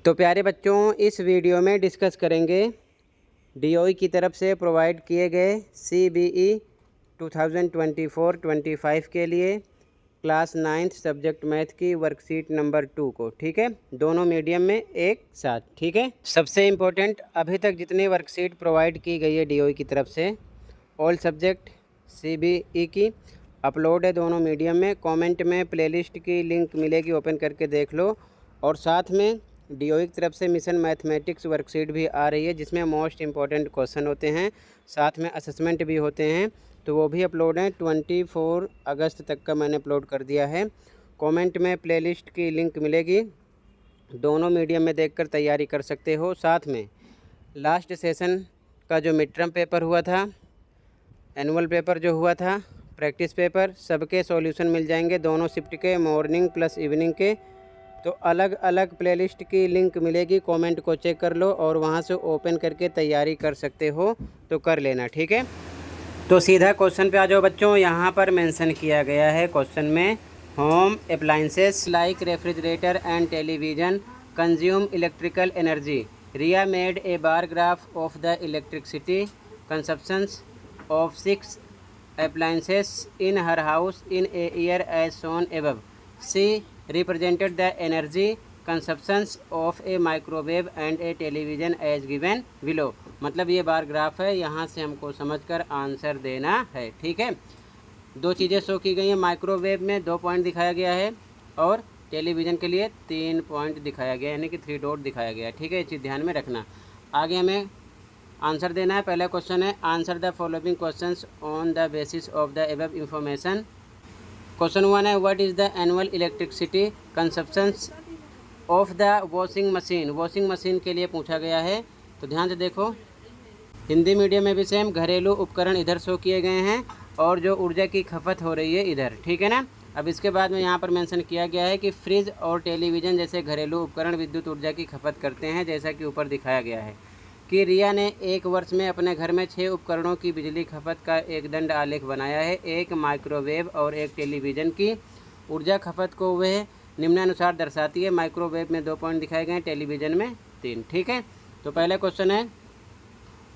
तो प्यारे बच्चों, इस वीडियो में डिस्कस करेंगे डीओई की तरफ से प्रोवाइड किए गए CBE 2024-25 के लिए क्लास 9th सब्जेक्ट मैथ की वर्कशीट नंबर 2 को। ठीक है, दोनों मीडियम में एक साथ। ठीक है, सबसे इम्पोर्टेंट, अभी तक जितनी वर्कशीट प्रोवाइड की गई है डीओई की तरफ से ऑल सब्जेक्ट CBE की अपलोड है दोनों मीडियम में। कमेंट में प्लेलिस्ट की लिंक मिलेगी, ओपन करके देख लो। और साथ में डीओई की तरफ से मिशन मैथमेटिक्स वर्कशीट भी आ रही है, जिसमें मोस्ट इम्पॉर्टेंट क्वेश्चन होते हैं, साथ में असेसमेंट भी होते हैं, तो वो भी अपलोड हैं। 24 अगस्त तक का मैंने अपलोड कर दिया है। कमेंट में प्लेलिस्ट की लिंक मिलेगी, दोनों मीडियम में देखकर तैयारी कर सकते हो। साथ में लास्ट सेशन का जो मिड टर्म पेपर हुआ था, एनुअल पेपर जो हुआ था, प्रैक्टिस पेपर, सबके सॉल्यूशन मिल जाएंगे, दोनों शिफ्ट के, मॉर्निंग प्लस इवनिंग के। तो अलग अलग प्लेलिस्ट की लिंक मिलेगी, कमेंट को चेक कर लो और वहां से ओपन करके तैयारी कर सकते हो, तो कर लेना। ठीक है, तो सीधा क्वेश्चन पे आ जाओ बच्चों। यहाँ पर मेंशन किया गया है क्वेश्चन में, home appliances like refrigerator and television consume electrical energy. Riya made a bar graph of the electricity consumptions of 6 appliances in her house in a year as shown above. She represented the energy consumptions of a microwave and a television as given below. मतलब ये bar graph है, यहाँ से हमको समझकर answer देना है। ठीक है, दो चीज़ें शो की गई हैं, माइक्रोवेव में 2 पॉइंट दिखाया गया है और टेलीविज़न के लिए 3 पॉइंट दिखाया गया है, यानी कि 3 डॉट दिखाया गया है। ठीक है, ये चीज़ ध्यान में रखना। आगे हमें आंसर देना है। पहला क्वेश्चन है, answer the following questions on the basis of the above information. Question 1 है, what is the annual electricity consumptions of the washing machine. Washing machine के लिए पूछा गया है, तो ध्यान से देखो। हिंदी मीडियम में भी सेम घरेलू उपकरण इधर शो किए गए हैं और जो ऊर्जा की खपत हो रही है इधर। ठीक है ना। अब इसके बाद में यहाँ पर मेंशन किया गया है कि फ्रिज और टेलीविज़न जैसे घरेलू उपकरण विद्युत ऊर्जा की खपत करते हैं, जैसा कि ऊपर दिखाया गया है कि रिया ने एक वर्ष में अपने घर में 6 उपकरणों की बिजली खपत का एक दंड आलेख बनाया है। एक माइक्रोवेव और एक टेलीविज़न की ऊर्जा खपत को वह निम्नानुसार दर्शाती है। माइक्रोवेव में 2 पॉइंट दिखाए गए हैं, टेलीविज़न में 3। ठीक है, तो पहला क्वेश्चन है,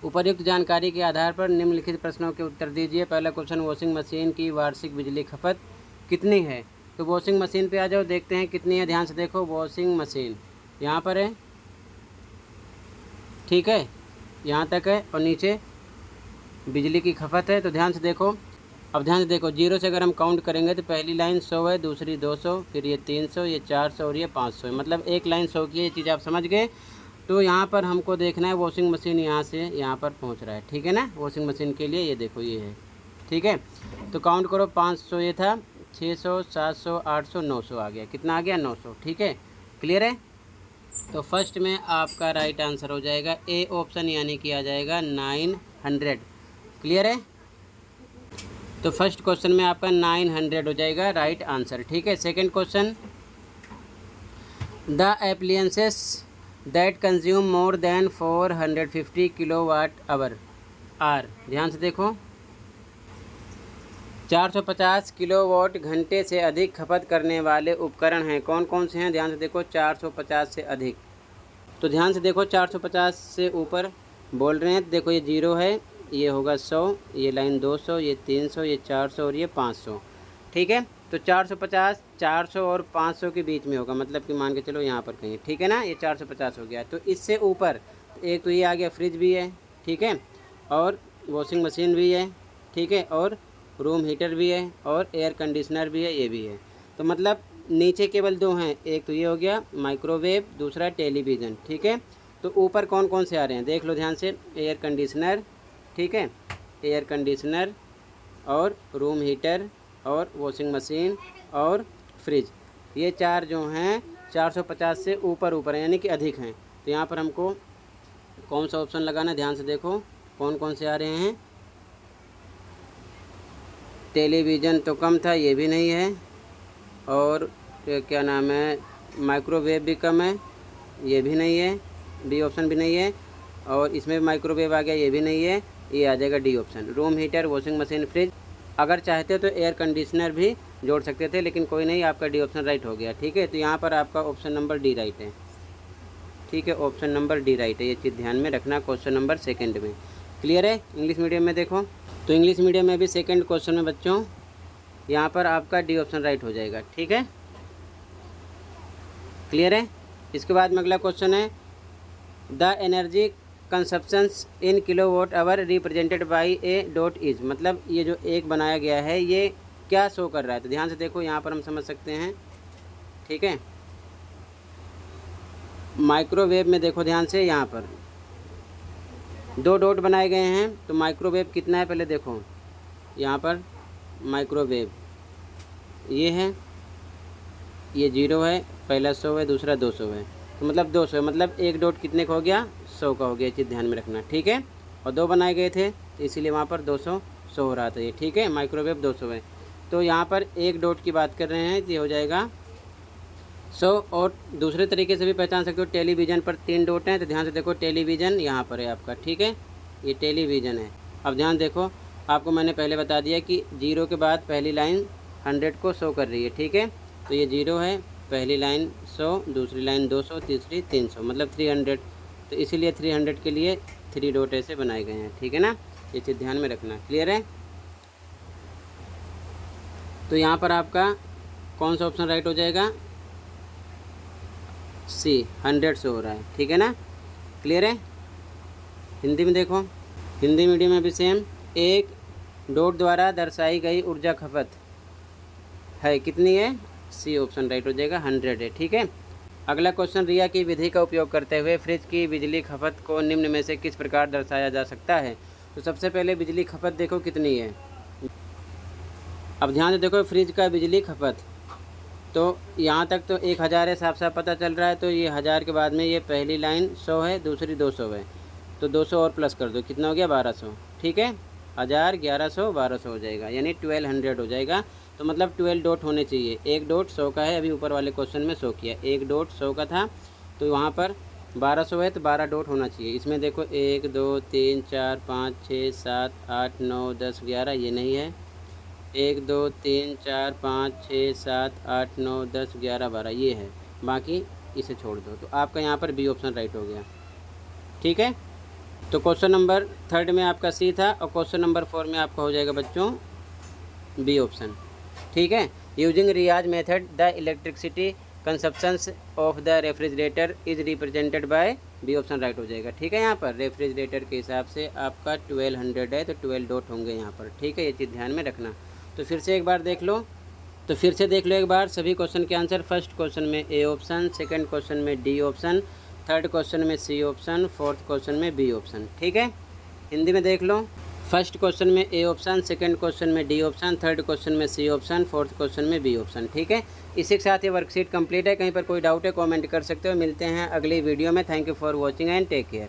उपर्युक्त जानकारी के आधार पर निम्नलिखित प्रश्नों के उत्तर दीजिए। पहला क्वेश्चन, वॉशिंग मशीन की वार्षिक बिजली खपत कितनी है। तो वॉशिंग मशीन पे आ जाओ, देखते हैं कितनी है। ध्यान से देखो, वॉशिंग मशीन यहाँ पर है, ठीक है, यहाँ तक है, और नीचे बिजली की खपत है। तो ध्यान से देखो, अब ध्यान से देखो, 0 से अगर हम काउंट करेंगे तो पहली लाइन 100 है, दूसरी 200, फिर ये 300, ये 400 और ये 500 है, मतलब एक लाइन 100 की है। ये चीज़ आप समझ गए। तो यहाँ पर हमको देखना है वॉशिंग मशीन यहाँ से यहाँ पर पहुँच रहा है। ठीक है ना, वॉशिंग मशीन के लिए ये देखो ये है। ठीक है, तो काउंट करो, 500 ये था, 600, 700, 800, 900 आ गया। कितना आ गया? 900। ठीक है, क्लियर है। तो फर्स्ट में आपका राइट आंसर हो जाएगा ए ऑप्शन, यानी कि आ जाएगा 900। क्लियर है, तो फर्स्ट क्वेश्चन में आपका 900 हो जाएगा राइट आंसर। ठीक है, second question, the appliances that consume more than 450 kilowatt hour are. ध्यान से देखो, 450 किलोवाट घंटे से अधिक खपत करने वाले उपकरण हैं, कौन कौन से हैं? ध्यान से देखो, 450 से अधिक। तो ध्यान से देखो, 450 से ऊपर बोल रहे हैं, देखो ये 0 है, ये होगा 100, ये लाइन 200, ये 300, ये 400 और ये 500। ठीक है, तो 450, 400 और 500 के बीच में होगा, मतलब कि मान के चलो यहाँ पर कहीं। ठीक है ना, ये 450 हो गया। तो इससे ऊपर एक तो ये आ गया, फ्रिज भी है, ठीक है, और वॉशिंग मशीन भी है, ठीक है, और रूम हीटर भी है, और एयर कंडीशनर भी है, ये भी है। तो मतलब नीचे केवल 2 हैं, एक तो ये हो गया माइक्रोवेव, दूसरा टेलीविज़न। ठीक है, तो ऊपर कौन कौन से आ रहे हैं देख लो ध्यान से, एयर कंडीशनर, ठीक है, एयर कंडीशनर और रूम हीटर और वॉशिंग मशीन और फ्रिज, ये 4 जो हैं 450 से ऊपर ऊपर हैं, यानी कि अधिक हैं। तो यहाँ पर हमको कौन सा ऑप्शन लगाना, ध्यान से देखो कौन कौन से आ रहे हैं। टेलीविज़न तो कम था, ये भी नहीं है, और क्या नाम है, माइक्रोवेव भी कम है, ये भी नहीं है, बी ऑप्शन भी नहीं है, और इसमें माइक्रोवेव आ गया, ये भी नहीं है, ये आ जाएगा D option. Room heater, washing machine, fridge, अगर चाहते तो एयर कंडीशनर भी जोड़ सकते थे, लेकिन कोई नहीं, आपका डी ऑप्शन राइट हो गया। ठीक है, तो यहाँ पर आपका ऑप्शन नंबर डी राइट है। ठीक है, ऑप्शन नंबर डी राइट है, ये चीज़ ध्यान में रखना क्वेश्चन नंबर सेकंड में। क्लियर है? इंग्लिश मीडियम में देखो, तो इंग्लिश मीडियम में भी सेकंड क्वेश्चन में बच्चों यहाँ पर आपका डी ऑप्शन राइट हो जाएगा। ठीक है, क्लियर है? इसके बाद में अगला क्वेश्चन है the energy consumptions in kilowatt hour represented by A dot is, मतलब ये जो एक बनाया गया है ये क्या शो कर रहा है, तो ध्यान से देखो यहाँ पर हम समझ सकते हैं। ठीक है, माइक्रोवेव में देखो ध्यान से, यहाँ पर 2 डॉट बनाए गए हैं, तो माइक्रोवेव कितना है पहले देखो, यहाँ पर माइक्रोवेव ये है, ये 0 है, पहला 100 है, दूसरा 200 है, तो मतलब 200 है, मतलब एक डॉट कितने का हो गया, 100 का हो गया, ये चीज़ ध्यान में रखना। ठीक है, और 2 बनाए गए थे तो इसीलिए वहाँ पर 200 100 हो रहा था ये। ठीक है, माइक्रोवेव 200 है, तो यहाँ पर एक डॉट की बात कर रहे हैं, ये हो जाएगा 100। और दूसरे तरीके से भी पहचान सकते हो, टेलीविज़न पर 3 डॉट हैं, तो ध्यान से देखो टेलीविज़न यहाँ पर है आपका। ठीक है, ये टेलीविज़न है। अब ध्यान देखो, आपको मैंने पहले बता दिया कि 0 के बाद पहली लाइन 100 को शो कर रही है। ठीक है, तो ये 0 है, पहली लाइन 100, दूसरी लाइन 200, तीसरी 300, मतलब 300, तो इसीलिए 300 के लिए 3 डॉट ऐसे बनाए गए हैं। ठीक है ना, ये चीज़ ध्यान में रखना। क्लियर है? तो यहाँ पर आपका कौन सा ऑप्शन राइट हो जाएगा, सी 100 से हो रहा है। ठीक है ना, क्लियर है? हिंदी में देखो, हिंदी मीडियम में भी सेम, एक डॉट द्वारा दर्शाई गई ऊर्जा खपत है कितनी है, सी ऑप्शन राइट हो जाएगा, 100 है। ठीक है, अगला क्वेश्चन, रिया की विधि का उपयोग करते हुए फ्रिज की बिजली खपत को निम्न में से किस प्रकार दर्शाया जा सकता है। तो सबसे पहले बिजली खपत देखो कितनी है। अब ध्यान से देखो, फ्रिज का बिजली खपत, तो यहाँ तक तो 1000 है, साफ साफ पता चल रहा है, तो ये 1000 के बाद में ये पहली लाइन 100 है, दूसरी 200 है, तो 200 और प्लस कर दो, कितना हो गया, 1200। ठीक है, 1000 1100 1200 हो जाएगा, यानी 1200 हो जाएगा। तो मतलब 12 डॉट होने चाहिए, एक डॉट 100 का है, अभी ऊपर वाले क्वेश्चन में 100 किया, एक डॉट 100 का था, तो वहाँ पर 1200 है, तो 12 डॉट होना चाहिए। इसमें देखो 1 2 3 4 5 6 7 8 9 10 11, ये नहीं है, 1 2 3 4 5 6 7 8 9 10 11 12 ये है, बाकी इसे छोड़ दो, तो आपका यहाँ पर बी ऑप्शन राइट हो गया। ठीक है, तो क्वेश्चन नंबर 3 में आपका सी था, और क्वेश्चन नंबर 4 में आपका हो जाएगा बच्चों बी ऑप्शन। ठीक है, using Riya's method the electricity consumptions of the refrigerator is represented by, B option right हो जाएगा। ठीक है, यहाँ पर रेफ्रिजरेटर के हिसाब से आपका 1200 है, तो 12 डॉट होंगे यहाँ पर। ठीक है, ये चीज़ ध्यान में रखना। तो फिर से एक बार देख लो, तो फिर से देख लो एक बार सभी क्वेश्चन के आंसर। फर्स्ट क्वेश्चन में ए ऑप्शन, सेकंड क्वेश्चन में डी ऑप्शन, थर्ड क्वेश्चन में सी ऑप्शन, फोर्थ क्वेश्चन में बी ऑप्शन। ठीक है, हिंदी में देख लो, फर्स्ट क्वेश्चन में ए ऑप्शन, सेकंड क्वेश्चन में डी ऑप्शन, थर्ड क्वेश्चन में सी ऑप्शन, फोर्थ क्वेश्चन में बी ऑप्शन। ठीक है, इसी के साथ ये वर्कशीट कंप्लीट है। कहीं पर कोई डाउट है कमेंट कर सकते हो। मिलते हैं अगली वीडियो में। Thank you for watching and take care.